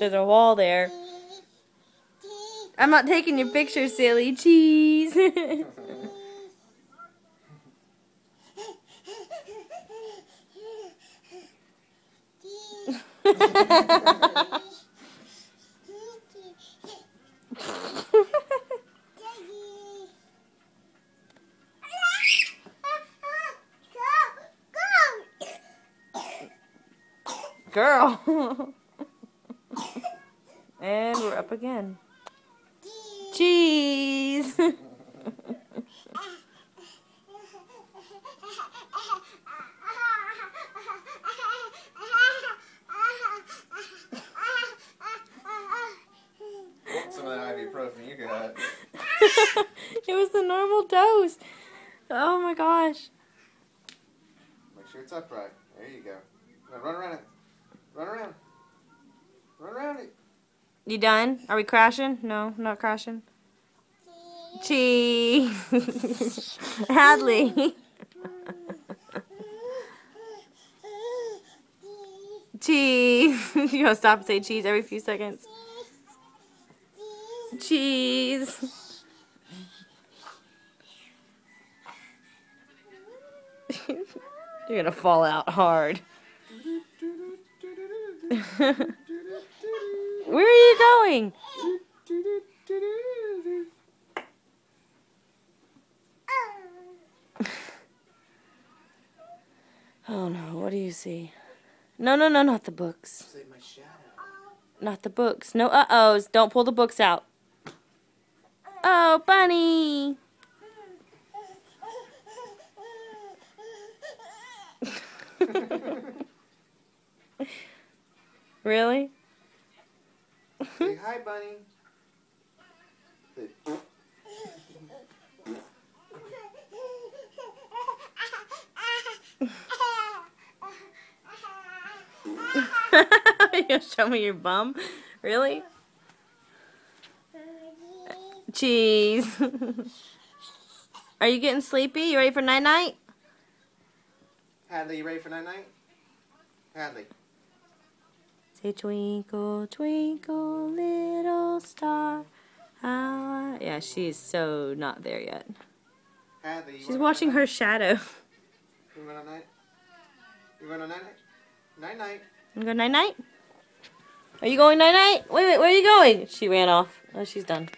There's a wall there. I'm not taking your picture, silly. Cheese. Girl. And we're up again. Cheese. Some of that ibuprofen you got. It was the normal dose. Oh my gosh. Make sure it's upright. There you go. Now run around it. Run around. Run around it. You done? Are we crashing? No, not crashing. Cheese. Hadley. Cheese. You gotta stop and say cheese every few seconds. Cheese. You're gonna fall out hard. Where are you going? Oh no, what do you see? No, no, no, not the books. Save my shadow. Not the books. No uh-ohs. Don't pull the books out. Oh, bunny. Really? Say hi, bunny. You gonna show me your bum? Really? Cheese. Are you getting sleepy? You ready for night-night? Hadley, you ready for night-night? Hadley. Say twinkle, twinkle, little star. How yeah, she's so not there yet. Hadley, She's watching her shadow. You want a night? You want a night-night? Night-night. You go night-night? Are you going night-night? Wait, where are you going? She ran off. Oh, she's done.